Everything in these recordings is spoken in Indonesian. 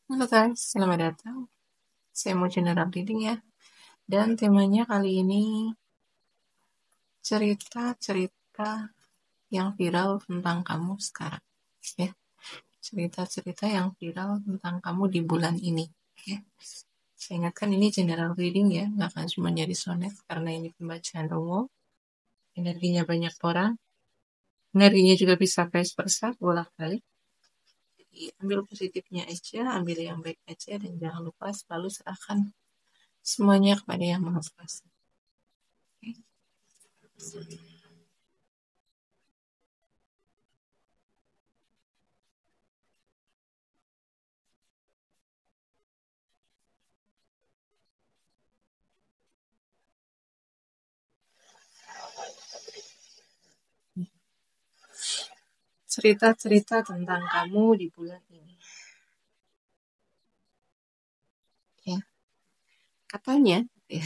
Halo guys, selamat datang. Saya mau general reading ya. Dan temanya kali ini cerita-cerita yang viral tentang kamu sekarang. Ya, cerita-cerita yang viral tentang kamu di bulan ini. Ya. Saya ingatkan ini general reading ya, nggak akan cuma jadi sonet karena ini pembacaan umum. Energinya banyak orang, energinya juga bisa vice versa, bolak-balik. Jadi ambil positifnya aja, ambil yang baik aja, dan jangan lupa selalu serahkan semuanya kepada Yang Maha Kuasa. Oke? Cerita-cerita tentang kamu di bulan ini. Ya, katanya, ya,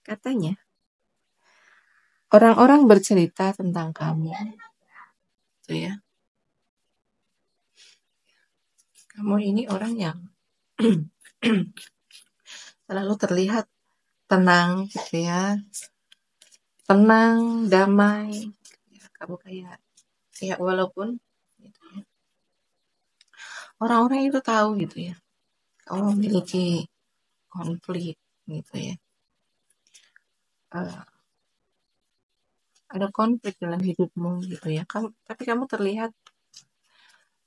katanya orang-orang bercerita tentang kamu, tuh ya. Kamu ini orang yang selalu terlihat tenang, gitu ya, tenang, damai. Ya, kamu kayak, ya walaupun gitu ya, orang-orang itu tahu gitu ya, kamu memiliki konflik, gitu ya. Eh, ada konflik dalam hidupmu, gitu ya. Tapi kamu terlihat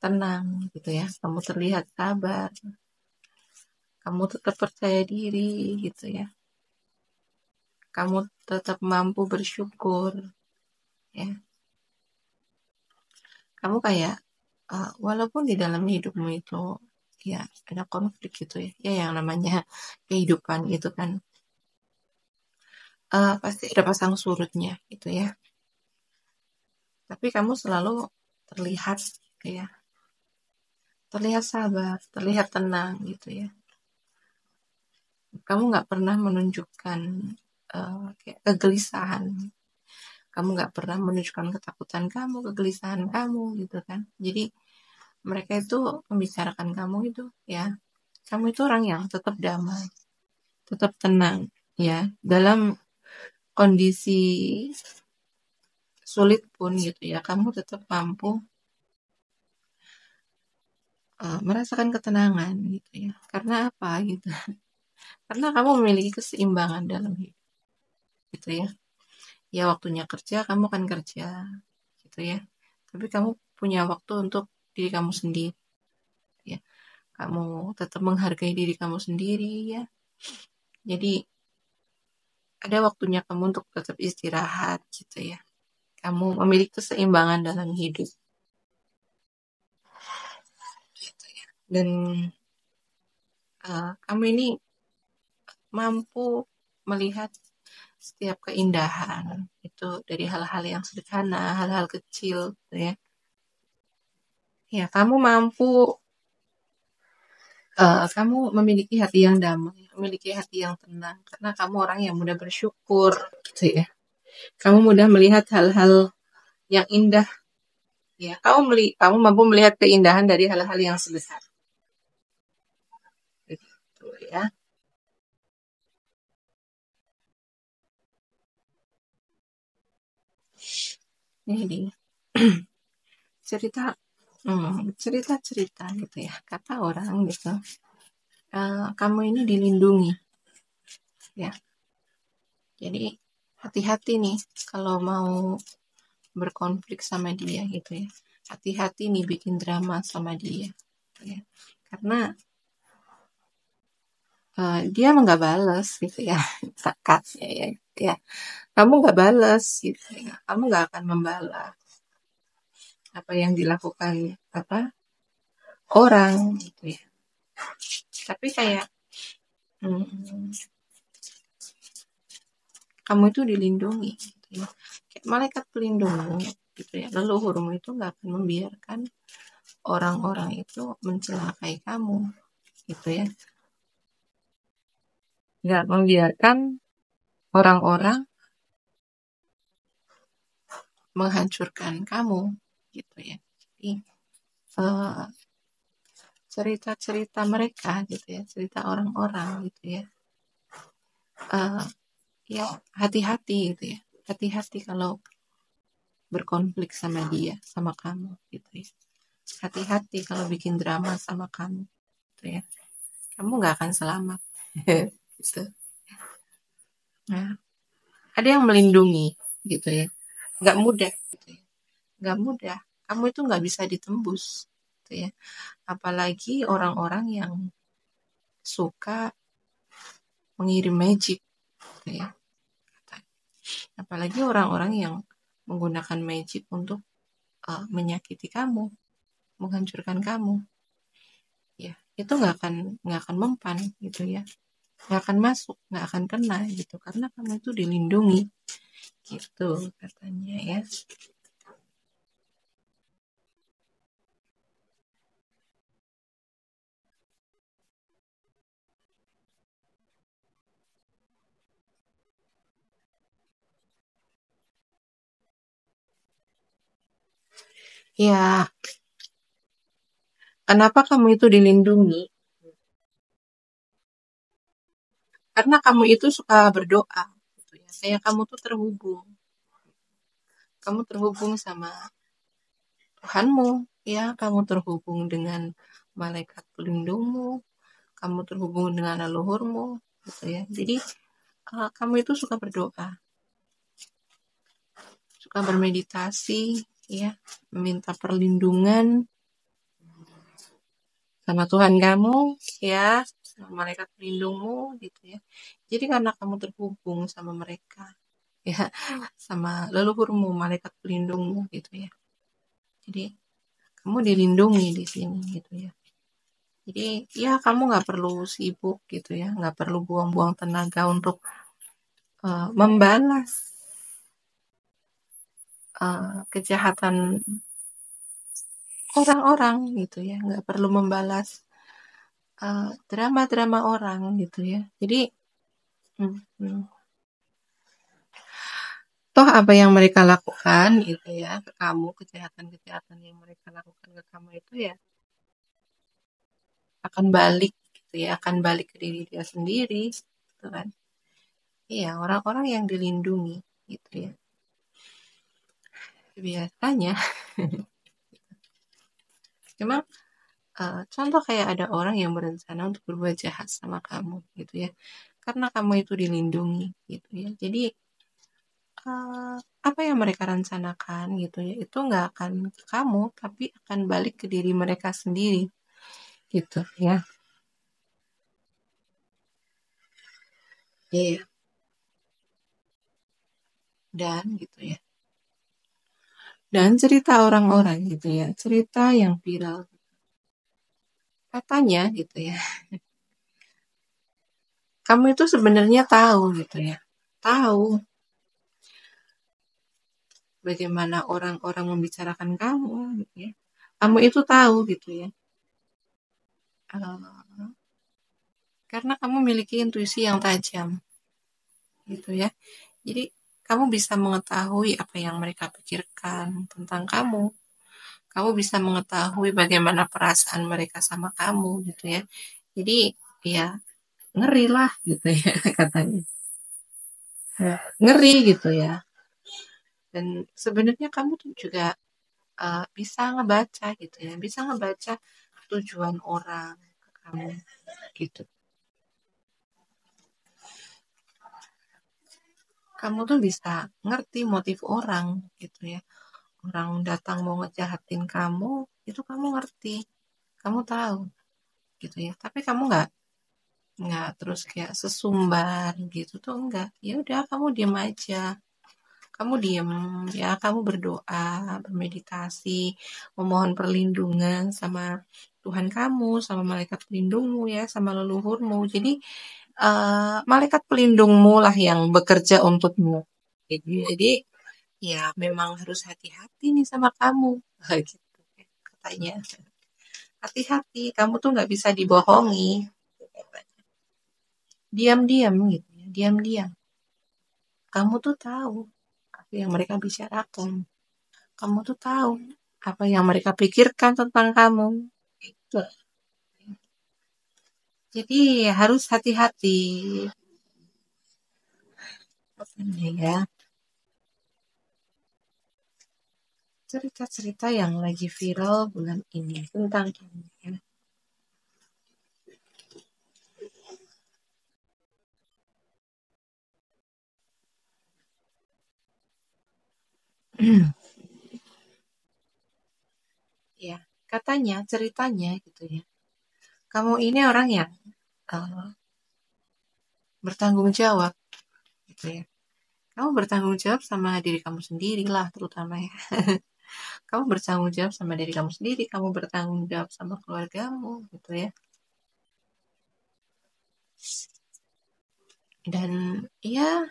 tenang, gitu ya. Kamu terlihat sabar, kamu tetap percaya diri gitu ya. Kamu tetap mampu bersyukur ya. Kamu kayak walaupun di dalam hidupmu itu ya ada konflik gitu ya. Ya yang namanya kehidupan gitu kan. Pasti ada pasang surutnya gitu ya. Tapi kamu selalu terlihat ya, terlihat sabar, terlihat tenang gitu ya. Kamu nggak pernah menunjukkan kayak kegelisahan. Kamu nggak pernah menunjukkan ketakutan kamu, kegelisahan kamu gitu kan. Jadi mereka itu membicarakan kamu itu ya, kamu itu orang yang tetap damai, tetap tenang ya, dalam kondisi sulit pun gitu ya, kamu tetap mampu merasakan ketenangan gitu ya. Karena apa gitu? Karena kamu memiliki keseimbangan dalam hidup gitu ya. Ya waktunya kerja kamu kan kerja gitu ya. Tapi kamu punya waktu untuk diri kamu sendiri ya. Kamu tetap menghargai diri kamu sendiri ya. Jadi ada waktunya kamu untuk tetap istirahat gitu ya. Kamu memiliki keseimbangan dalam hidup gitu ya. Dan kamu ini mampu melihat setiap keindahan itu dari hal-hal yang sederhana, hal-hal kecil gitu ya. Ya, kamu memiliki hati yang damai, memiliki hati yang tenang karena kamu orang yang mudah bersyukur gitu ya. Kamu mudah melihat hal-hal yang indah ya. Kamu mampu melihat keindahan dari hal-hal yang sebesar gitu ya. Jadi cerita cerita-cerita gitu ya. Kata orang gitu, kamu ini dilindungi ya. Jadi hati-hati nih kalau mau berkonflik sama dia gitu ya. Hati-hati nih bikin drama sama dia gitu ya. Karena dia emang nggak balas gitu ya. Kakaknya ya, gitu ya. Kamu nggak balas gitu ya. Kamu nggak akan membalas apa yang dilakukan apa orang gitu ya. Tapi kayak hmm, kamu itu dilindungi gitu ya. Kayak malaikat pelindungmu gitu ya. Leluhurmu itu nggak akan membiarkan orang-orang itu mencelakai kamu gitu ya. Nggak membiarkan orang-orang menghancurkan kamu gitu ya. Jadi eh, cerita-cerita mereka gitu ya, cerita orang-orang gitu ya. Ya hati-hati gitu ya. Hati-hati kalau berkonflik sama dia, sama kamu gitu ya. Hati-hati kalau bikin drama sama kamu gitu ya. Kamu nggak akan selamat. Gitu. Nah, ada yang melindungi gitu ya. Nggak mudah gitu ya. Nggak mudah. Kamu itu nggak bisa ditembus gitu ya. Apalagi orang-orang yang suka mengirim magic gitu ya. Apalagi orang-orang yang menggunakan magic untuk menyakiti kamu, menghancurkan kamu. Ya, itu nggak akan mempan gitu ya. Nggak akan masuk, nggak akan kena gitu karena kamu itu dilindungi gitu katanya ya. Ya, kenapa kamu itu dilindungi? Karena kamu itu suka berdoa gitu ya. Kayak kamu tuh terhubung. Kamu terhubung sama Tuhanmu, ya, kamu terhubung dengan malaikat pelindungmu, kamu terhubung dengan leluhurmu, gitu ya. Jadi kamu itu suka berdoa, suka bermeditasi, ya, meminta perlindungan sama Tuhan kamu, ya, sama malaikat pelindungmu, gitu ya. Jadi karena kamu terhubung sama mereka, ya, sama leluhurmu, malaikat pelindungmu, gitu ya. Jadi kamu dilindungi di sini, gitu ya. Jadi ya kamu nggak perlu sibuk gitu ya, nggak perlu buang-buang tenaga untuk membalas kejahatan orang-orang gitu ya, nggak perlu membalas drama-drama orang gitu ya. Jadi hmm, hmm. Toh apa yang mereka lakukan gitu ya ke kamu, kejahatan-kejahatan yang mereka lakukan ke kamu itu ya akan balik gitu ya, akan balik ke diri dia sendiri gitu kan. Iya, orang-orang yang dilindungi gitu ya. Biasanya memang contoh kayak ada orang yang berencana untuk berbuat jahat sama kamu gitu ya, karena kamu itu dilindungi gitu ya. Jadi apa yang mereka rencanakan gitu ya, itu nggak akan ke kamu, tapi akan balik ke diri mereka sendiri gitu ya. Iya. Dan gitu ya. Dan cerita orang-orang gitu ya, cerita yang viral katanya gitu ya. Kamu itu sebenarnya tahu gitu ya. Tahu bagaimana orang-orang membicarakan kamu gitu ya. Kamu itu tahu gitu ya. Karena kamu memiliki intuisi yang tajam gitu ya. Jadi kamu bisa mengetahui apa yang mereka pikirkan tentang kamu. Kamu bisa mengetahui bagaimana perasaan mereka sama kamu gitu ya. Jadi ya ngeri lah gitu ya katanya. Ya, ngeri gitu ya. Dan sebenarnya kamu tuh juga bisa ngebaca gitu ya. Bisa ngebaca tujuan orang ke kamu gitu. Kamu tuh bisa ngerti motif orang gitu ya. Orang datang mau ngejahatin kamu, itu kamu ngerti, kamu tahu gitu ya. Tapi kamu nggak terus kayak sesumbar gitu tuh enggak. Ya udah kamu diam aja. Kamu diam ya, kamu berdoa, bermeditasi, memohon perlindungan sama Tuhan kamu, sama malaikat pelindungmu ya, sama leluhurmu. Jadi malaikat pelindungmu lah yang bekerja untukmu. Jadi ya memang harus hati-hati nih sama kamu. Gitu katanya. Hati-hati, kamu tuh nggak bisa dibohongi. Diam-diam gitu ya, diam-diam. Kamu tuh tahu apa yang mereka bicarakan. Kamu tuh tahu apa yang mereka pikirkan tentang kamu. Gitu. Jadi harus hati-hati. Ya, cerita-cerita yang lagi viral bulan ini tentang ini ya. Ya, katanya ceritanya gitu ya. Kamu ini orang yang eh, bertanggung jawab gitu ya. Kamu bertanggung jawab sama diri kamu sendiri lah terutama ya. Kamu bertanggung jawab sama diri kamu sendiri, kamu bertanggung jawab sama keluargamu gitu ya. Dan ya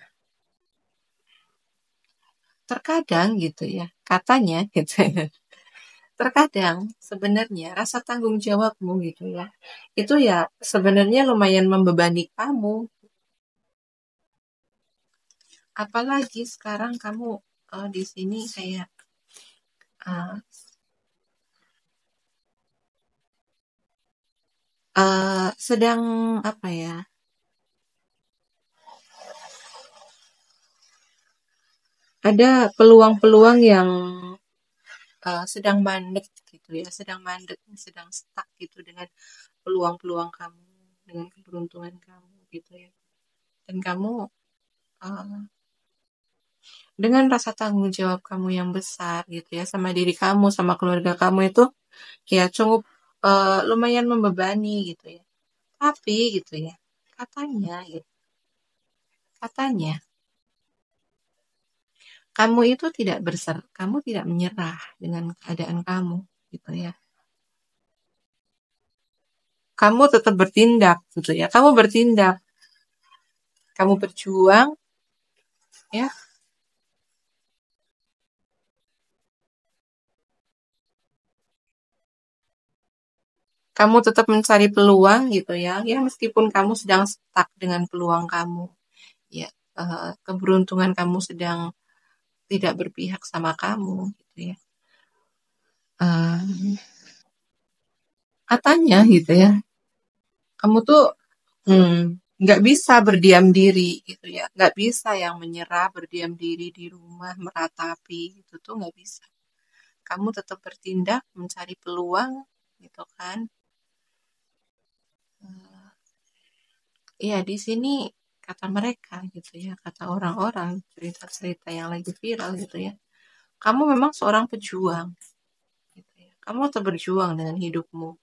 terkadang gitu ya, katanya gitu ya. Terkadang sebenarnya rasa tanggung jawabmu gitu ya, itu ya sebenarnya lumayan membebani kamu. Apalagi sekarang kamu di sini kayak uh, sedang apa ya, ada peluang-peluang yang sedang mandek gitu ya, sedang mandek, sedang stuck gitu dengan peluang-peluang kamu, dengan keberuntungan kamu gitu ya. Dan kamu uh, dengan rasa tanggung jawab kamu yang besar gitu ya sama diri kamu, sama keluarga kamu itu ya cukup lumayan membebani gitu ya. Tapi gitu ya, katanya gitu, katanya kamu itu tidak kamu tidak menyerah dengan keadaan kamu gitu ya. Kamu tetap bertindak gitu ya. Kamu bertindak, kamu berjuang ya. Kamu tetap mencari peluang gitu ya. Ya meskipun kamu sedang stuck dengan peluang kamu, ya keberuntungan kamu sedang tidak berpihak sama kamu gitu ya. Eh, katanya gitu ya. Kamu tuh hmm, nggak bisa berdiam diri gitu ya. Nggak bisa yang menyerah berdiam diri di rumah meratapi gitu tuh nggak bisa. Kamu tetap bertindak mencari peluang gitu kan. Iya, di sini kata mereka gitu ya, kata orang-orang cerita-cerita yang lagi viral gitu ya. Kamu memang seorang pejuang gitu ya. Kamu tetap berjuang dengan hidupmu.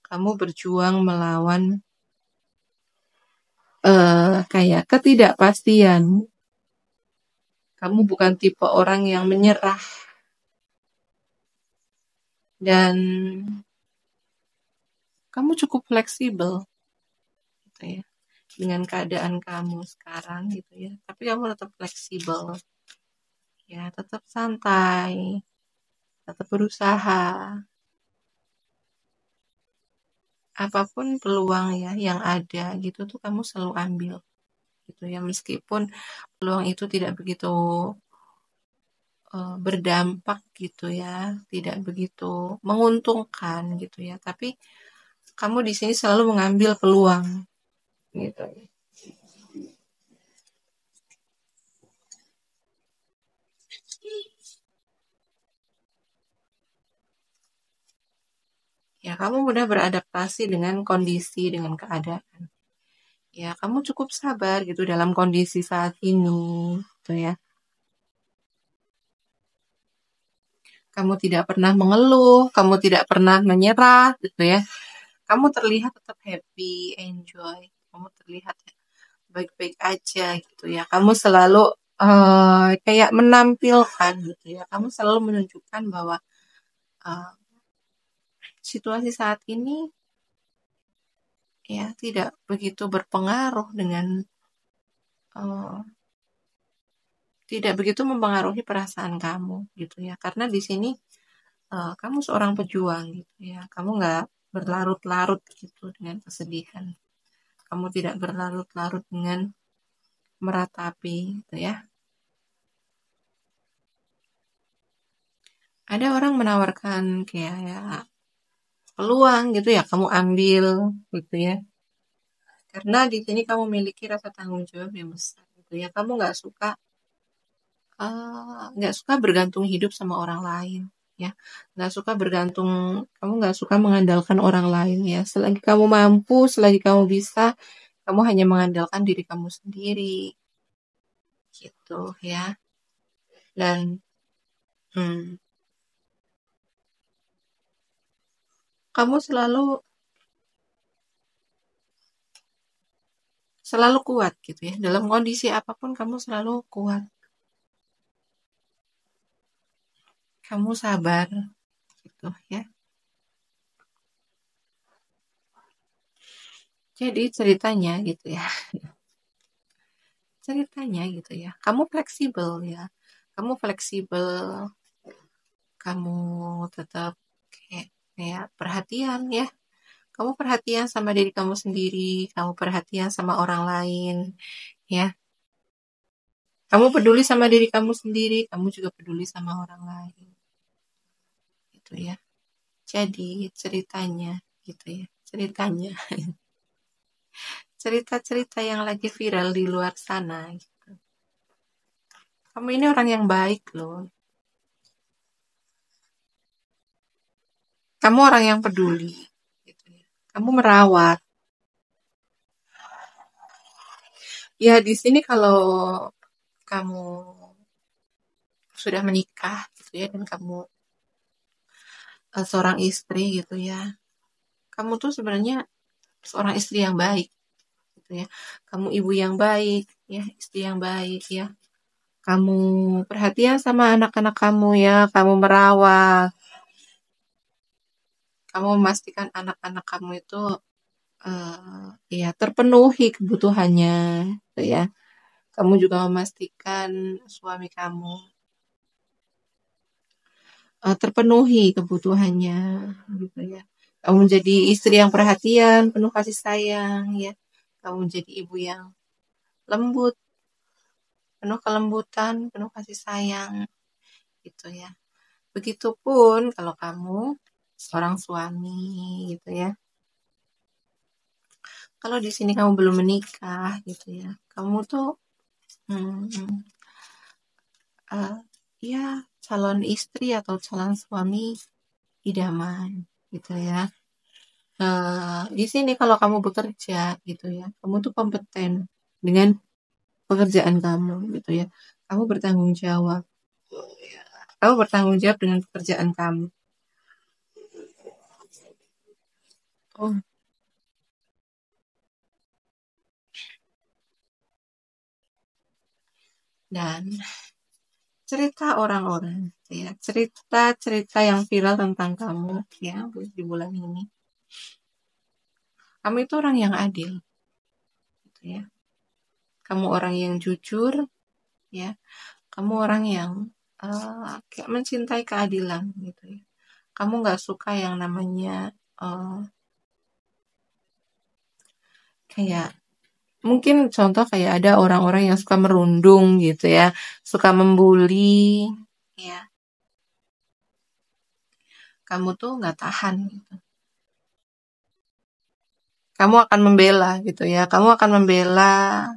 Kamu berjuang melawan kayak ketidakpastian. Kamu bukan tipe orang yang menyerah dan kamu cukup fleksibel gitu ya dengan keadaan kamu sekarang gitu ya. Tapi kamu tetap fleksibel ya, tetap santai, tetap berusaha. Apapun peluang ya yang ada gitu tuh kamu selalu ambil gitu ya, meskipun peluang itu tidak begitu berdampak gitu ya, tidak begitu menguntungkan gitu ya, tapi kamu di sini selalu mengambil peluang gitu ya. Kamu mudah beradaptasi dengan kondisi, dengan keadaan ya. Kamu cukup sabar gitu dalam kondisi saat ini gitu ya. Kamu tidak pernah mengeluh, kamu tidak pernah menyerah gitu ya. Kamu terlihat tetap happy, enjoy. Kamu terlihat baik-baik aja gitu ya. Kamu selalu kayak menampilkan gitu ya. Kamu selalu menunjukkan bahwa uh, situasi saat ini ya tidak begitu berpengaruh dengan uh, tidak begitu mempengaruhi perasaan kamu gitu ya. Karena di sini kamu seorang pejuang gitu ya. Kamu nggak berlarut-larut gitu dengan kesedihan. Kamu tidak berlarut-larut dengan meratapi gitu ya. Ada orang menawarkan kayak ya, peluang gitu ya, kamu ambil gitu ya. Karena di sini kamu memiliki rasa tanggung jawab yang besar gitu ya. Kamu nggak suka bergantung hidup sama orang lain ya. Nggak suka bergantung, kamu nggak suka mengandalkan orang lain ya. Selagi kamu mampu, selagi kamu bisa, kamu hanya mengandalkan diri kamu sendiri gitu ya. Dan hmm, kamu selalu kuat gitu ya. Dalam kondisi apapun kamu selalu kuat. Kamu sabar gitu ya. Jadi ceritanya gitu ya. Ceritanya gitu ya. Kamu fleksibel ya. Kamu fleksibel, kamu tetap kayak perhatian ya. Kamu perhatian sama diri kamu sendiri, kamu perhatian sama orang lain ya. Kamu peduli sama diri kamu sendiri, kamu juga peduli sama orang lain. Gitu ya. Jadi ceritanya gitu ya. Ceritanya cerita-cerita yang lagi viral di luar sana gitu. Kamu ini orang yang baik loh. Kamu orang yang peduli gitu ya. Kamu merawat. Ya di sini kalau kamu sudah menikah gitu ya dan kamu seorang istri gitu ya. Kamu tuh sebenarnya seorang istri yang baik gitu ya. Kamu ibu yang baik ya, istri yang baik ya. Kamu perhatian sama anak-anak kamu ya, kamu merawat. Kamu memastikan anak-anak kamu itu ya terpenuhi kebutuhannya gitu ya. Kamu juga memastikan suami kamu terpenuhi kebutuhannya gitu ya. Kamu menjadi istri yang perhatian, penuh kasih sayang ya. Kamu menjadi ibu yang lembut, penuh kelembutan, penuh kasih sayang gitu ya. Begitupun kalau kamu seorang suami gitu ya. Kalau di sini kamu belum menikah gitu ya. Kamu tuh hmm, uh, ya calon istri atau calon suami idaman gitu ya. Di sini kalau kamu bekerja gitu ya, kamu tuh kompeten dengan pekerjaan kamu gitu ya. Kamu bertanggung jawab. Kamu bertanggung jawab dengan pekerjaan kamu. Oh, dan cerita orang-orang gitu ya, cerita-cerita yang viral tentang kamu ya di bulan ini. Kamu itu orang yang adil gitu ya. Kamu orang yang jujur ya. Kamu orang yang kayak mencintai keadilan gitu ya. Kamu nggak suka yang namanya uh, kayak mungkin contoh kayak ada orang-orang yang suka merundung gitu ya, suka membuli ya. Kamu tuh nggak tahan gitu. Kamu akan membela gitu ya. Kamu akan membela,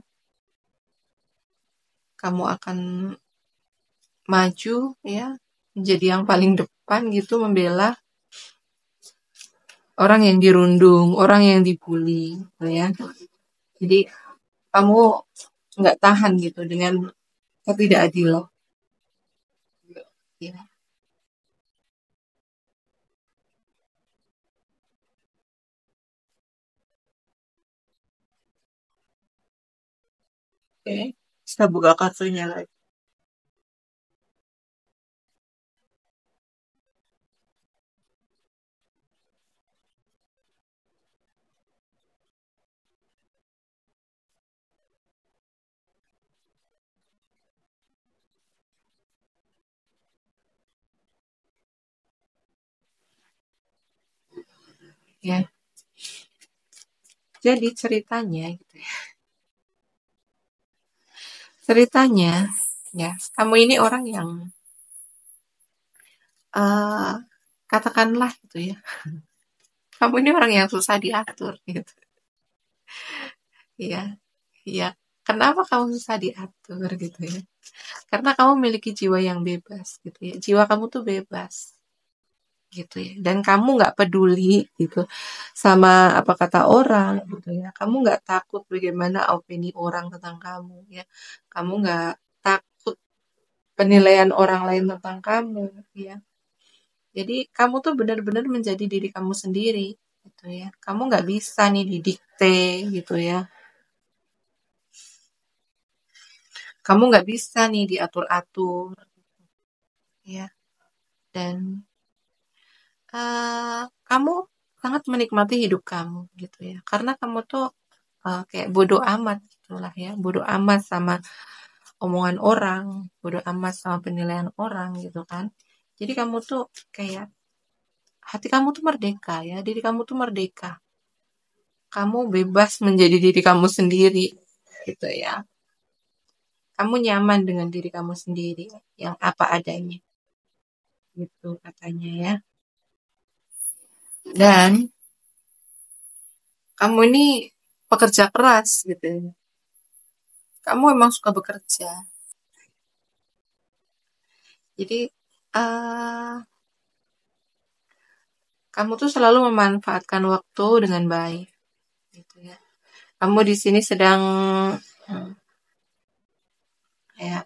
kamu akan maju ya, menjadi yang paling depan gitu membela orang yang dirundung, orang yang dibully gitu ya. Jadi kamu nggak tahan gitu dengan ketidakadilan. Ya. Oke, kita buka kartunya lagi. Ya, jadi ceritanya gitu ya. Ceritanya ya, kamu ini orang yang eh katakanlah gitu ya. Kamu ini orang yang susah diatur gitu. ya, ya. Kenapa kamu susah diatur gitu ya? Karena kamu memiliki jiwa yang bebas gitu ya. Jiwa kamu tuh bebas gitu ya. Dan kamu nggak peduli gitu sama apa kata orang gitu ya. Kamu nggak takut bagaimana opini orang tentang kamu ya. Kamu nggak takut penilaian orang lain tentang kamu ya. Jadi kamu tuh benar-benar menjadi diri kamu sendiri gitu ya. Kamu nggak bisa nih didikte gitu ya. Kamu nggak bisa nih diatur-atur ya. Dan kamu sangat menikmati hidup kamu gitu ya. Karena kamu tuh kayak bodo amat gitulah ya. Bodo amat sama omongan orang, bodo amat sama penilaian orang gitu kan. Jadi kamu tuh kayak hati kamu tuh merdeka ya. Diri kamu tuh merdeka. Kamu bebas menjadi diri kamu sendiri gitu ya. Kamu nyaman dengan diri kamu sendiri yang apa adanya gitu katanya ya. Dan kamu ini pekerja keras gitu ya. Kamu emang suka bekerja. Jadi eh kamu tuh selalu memanfaatkan waktu dengan baik gitu ya. Kamu di sini sedang hmm, ya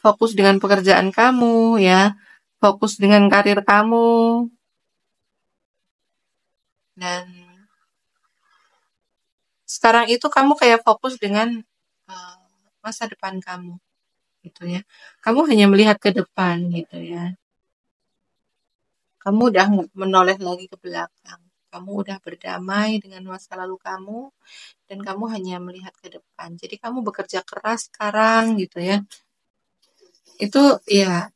fokus dengan pekerjaan kamu ya, fokus dengan karir kamu dan sekarang itu kamu kayak fokus dengan eh, masa depan kamu gitu ya. Kamu hanya melihat ke depan gitu ya. Kamu udah nggak menoleh lagi ke belakang. Kamu udah berdamai dengan masa lalu kamu dan kamu hanya melihat ke depan. Jadi kamu bekerja keras sekarang gitu ya. Itu ya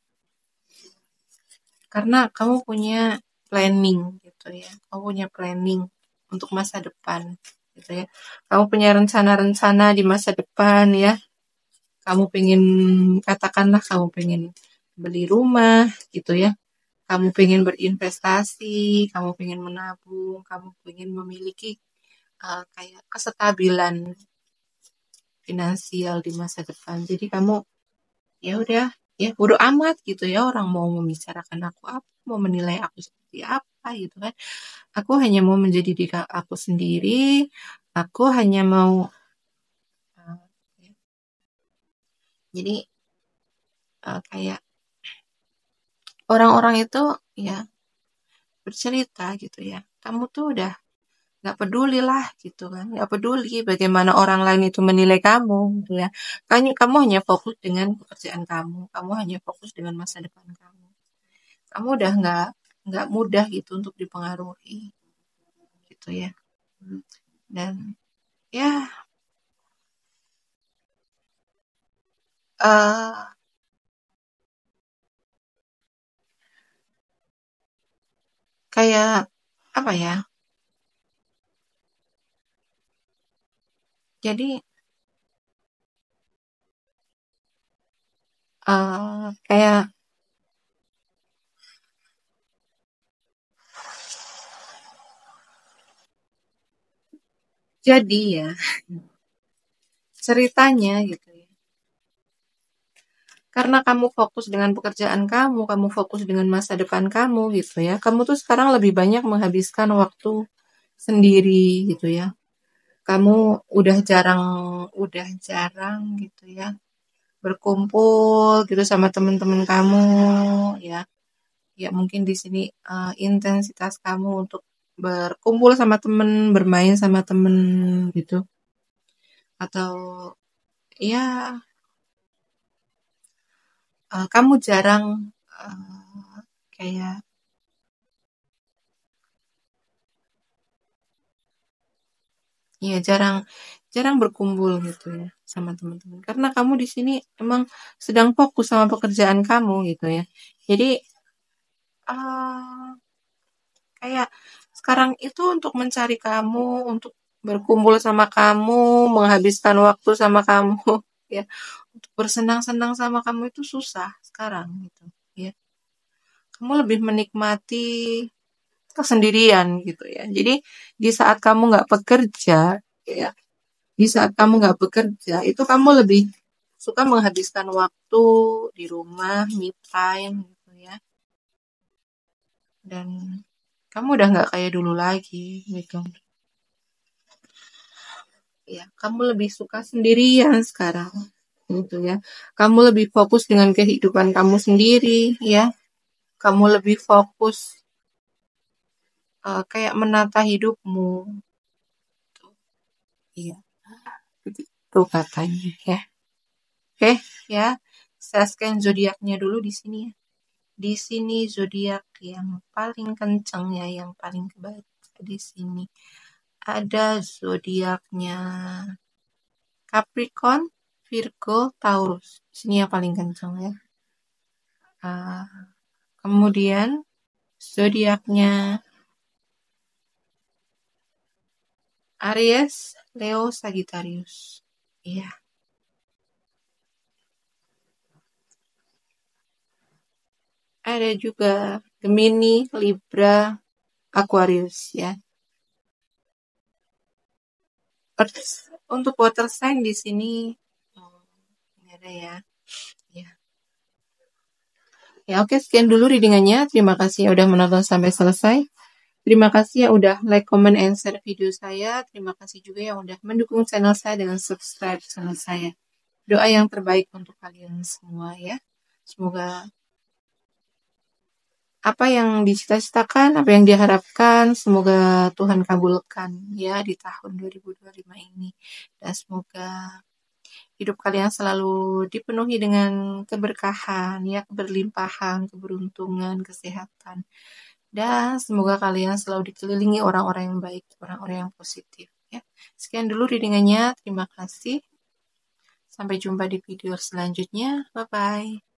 karena kamu punya planning gitu ya. Kamu punya planning untuk masa depan gitu ya. Kamu punya rencana-rencana di masa depan ya. Kamu pengen katakanlah kamu pengen beli rumah gitu ya. Kamu pengen berinvestasi, kamu pengen menabung, kamu pengen memiliki kayak kestabilan finansial di masa depan. Jadi kamu ya udah ya bodo amat gitu ya orang mau membicarakan aku apa, mau menilai aku seperti apa gitu kan. Aku hanya mau menjadi diri aku sendiri. Aku hanya mau ya, jadi kayak orang-orang itu ya bercerita gitu ya. Kamu tuh udah nggak peduli lah gitu kan, nggak peduli bagaimana orang lain itu menilai kamu gitu ya. Kamu hanya fokus dengan pekerjaan kamu hanya fokus dengan masa depan kamu udah nggak mudah gitu untuk dipengaruhi gitu ya. Dan ya eh kayak apa ya, jadi kayak jadi ya ceritanya gitu ya. Karena kamu fokus dengan pekerjaan kamu fokus dengan masa depan kamu gitu ya. Kamu tuh sekarang lebih banyak menghabiskan waktu sendiri gitu ya. Kamu udah jarang gitu ya berkumpul gitu sama teman-teman kamu ya. Ya mungkin di sini intensitas kamu untuk berkumpul sama temen, bermain sama temen gitu. Atau ya kamu jarang kayak ya jarang jarang berkumpul gitu ya sama teman-teman. Karena kamu di sini emang sedang fokus sama pekerjaan kamu gitu ya. Jadi eh kayak sekarang itu untuk mencari kamu, untuk berkumpul sama kamu, menghabiskan waktu sama kamu, ya, untuk bersenang-senang sama kamu itu susah sekarang gitu, ya. Kamu lebih menikmati kesendirian gitu ya. Jadi di saat kamu nggak bekerja, ya, Di saat kamu nggak bekerja, itu kamu lebih suka menghabiskan waktu di rumah, me time gitu ya. Dan kamu udah nggak kayak dulu lagi gitu. Ya, kamu lebih suka sendirian sekarang gitu ya. Kamu lebih fokus dengan kehidupan kamu sendiri ya. Kamu lebih fokus kayak menata hidupmu. Iya, begitu katanya ya. Oke, ya. Saya scan zodiaknya dulu di sini ya. Di sini zodiak yang paling kencang ya, yang paling kebaca di sini. Ada zodiaknya Capricorn, Virgo, Taurus. Sini yang paling kencang ya. Ah, kemudian zodiaknya Aries, Leo, Sagittarius. Iya, ada juga Gemini, Libra, Aquarius ya. Untuk water sign di sini nggak ada ya. Ya. Ya, oke, sekian dulu readingannya. Terima kasih ya udah menonton sampai selesai. Terima kasih ya udah like, comment, and share video saya. Terima kasih juga yang udah mendukung channel saya dengan subscribe channel saya. Doa yang terbaik untuk kalian semua ya. Semoga apa yang dicita-citakan, apa yang diharapkan, semoga Tuhan kabulkan ya di tahun 2025 ini. Dan semoga hidup kalian selalu dipenuhi dengan keberkahan, ya, keberlimpahan, keberuntungan, kesehatan. Dan semoga kalian selalu dikelilingi orang-orang yang baik, orang-orang yang positif. Ya. Sekian dulu readingannya. Terima kasih. Sampai jumpa di video selanjutnya. Bye-bye.